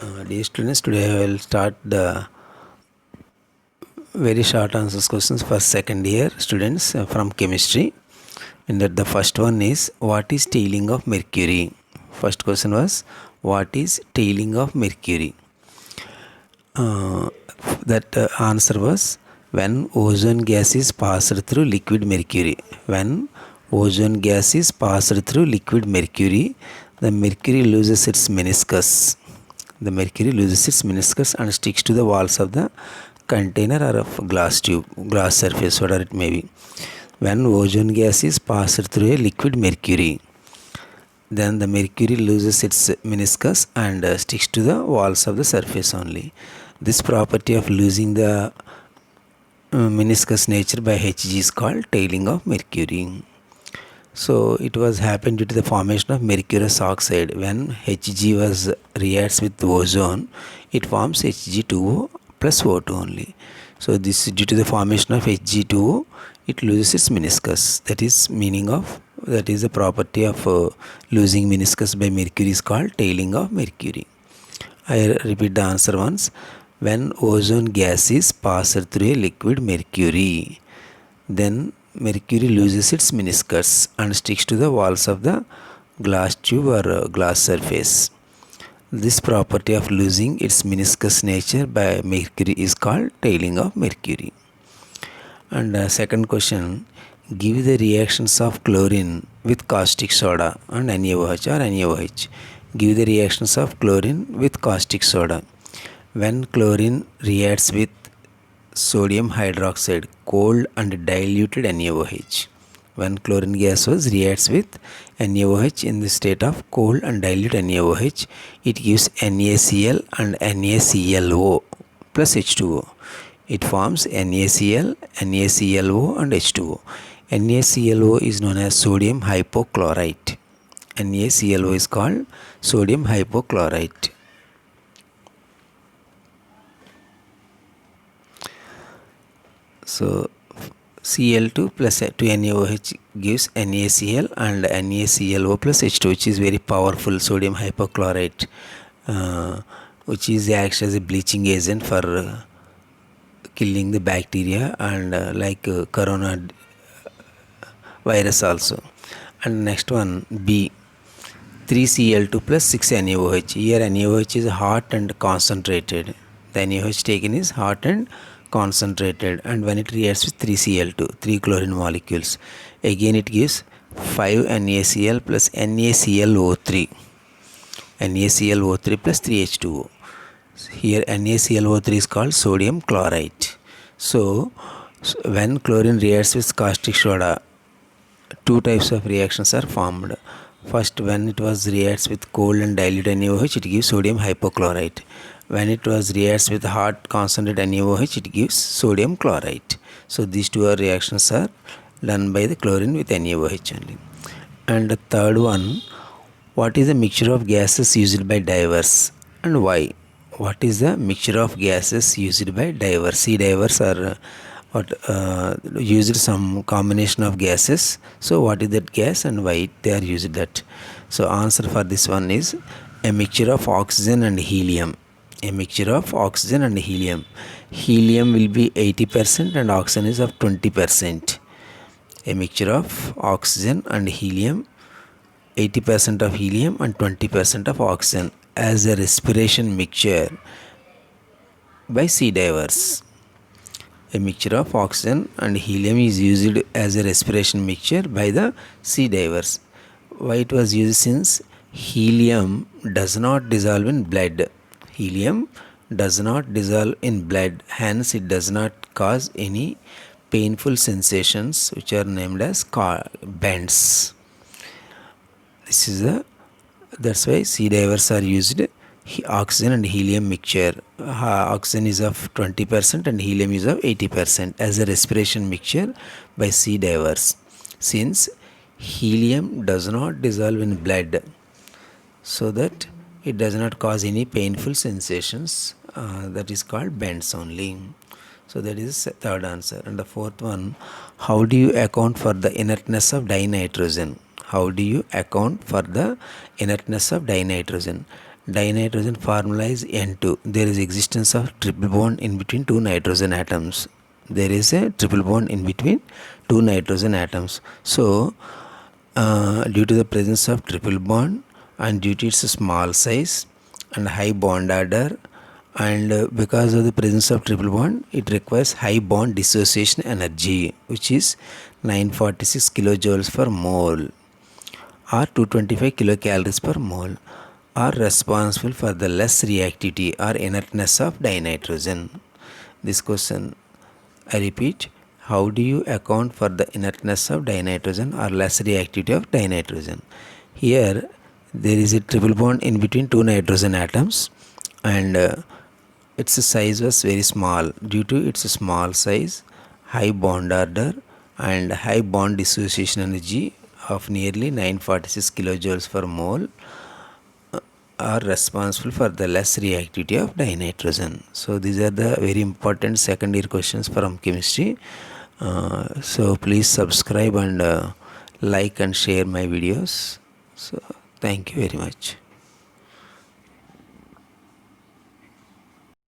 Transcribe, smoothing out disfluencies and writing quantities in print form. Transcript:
Dear students, today I will start the very short answers questions for second year students from chemistry. And that the first one is, what is tailing of mercury? First question was, what is tailing of mercury? That answer was, when ozone gas is passed through liquid mercury. When ozone gas is passed through liquid mercury, the mercury loses its meniscus. The mercury loses its meniscus and sticks to the walls of the container or of glass tube, glass surface, whatever it may be. When ozone gas is passed through a liquid mercury, then the mercury loses its meniscus and sticks to the walls of the surface only. This property of losing the meniscus nature by Hg is called tailing of mercury. So it was happened due to the formation of mercurous oxide. When Hg was reacts with ozone, it forms Hg2O plus O2 only. So this is due to the formation of Hg2O, it loses its meniscus. That is the property of losing meniscus by mercury is called tailing of mercury. I repeat the answer once. When ozone gas is passed through a liquid mercury, then mercury loses its meniscus and sticks to the walls of the glass tube or glass surface. This property of losing its meniscus nature by mercury is called tailing of mercury. And second question, give the reactions of chlorine with caustic soda and NaOH or NaOH. Give the reactions of chlorine with caustic soda. When chlorine reacts with sodium hydroxide, cold and diluted NaOH. When chlorine gas reacts with NaOH in the state of cold and dilute NaOH, it gives NaCl and NaClO plus H2O. It forms NaCl, NaClO and H2O. NaClO is known as sodium hypochlorite. NaClO is called sodium hypochlorite. So Cl2 plus 2NaOH gives NaCl and NaClO plus H2, which is very powerful sodium hypochlorite, which acts as a bleaching agent for killing the bacteria and corona virus also. And next one, B, 3Cl2 plus 6NaOH. Here NaOH is hot and concentrated. The NaOH taken is hot and concentrated, and when it reacts with 3Cl2, 3 chlorine molecules, again it gives 5 NaCl plus NaClO3, NaClO3 plus 3H2O. Here NaClO3 is called sodium chlorite. So when chlorine reacts with caustic soda, two types of reactions are formed. First, when it reacts with cold and dilute NaOH, it gives sodium hypochlorite. When it reacts with hot concentrated NaOH, it gives sodium chlorite. So these two reactions are done by the chlorine with NaOH only. And the third one, what is the mixture of gases used by divers and why? What is the mixture of gases used by divers? Sea divers are used some combination of gases. So what is that gas and why they are used that? So answer for this one is a mixture of oxygen and helium. A mixture of oxygen and helium. Helium will be 80% and oxygen is of 20%. A mixture of oxygen and helium, 80% of helium and 20% of oxygen as a respiration mixture by sea divers. A mixture of oxygen and helium is used as a respiration mixture by the sea divers. Why it was used? Since helium does not dissolve in blood. Helium does not dissolve in blood, hence it does not cause any painful sensations, which are named as bends. That's why sea divers are used oxygen and helium mixture. Oxygen is of 20% and helium is of 80% as a respiration mixture by sea divers. Since helium does not dissolve in blood, so that it does not cause any painful sensations, that is called bends only. So that is the third answer. And the fourth one, how do you account for the inertness of dinitrogen? How do you account for the inertness of dinitrogen? Dinitrogen formula is N2. There is existence of triple bond in between two nitrogen atoms. There is a triple bond in between two nitrogen atoms. So due to the presence of triple bond and due to its small size and high bond order, and because of the presence of triple bond, it requires high bond dissociation energy, which is 946 kilojoules per mole or 225 kilocalories per mole, are responsible for the less reactivity or inertness of dinitrogen. This question, I repeat, how do you account for the inertness of dinitrogen or less reactivity of dinitrogen? Here there is a triple bond in between two nitrogen atoms, and its size was very small. Due to its small size, high bond order and high bond dissociation energy of nearly 946 kilojoules per mole are responsible for the less reactivity of dinitrogen. So these are the very important second year questions from chemistry. So please subscribe and like and share my videos. So thank you very much.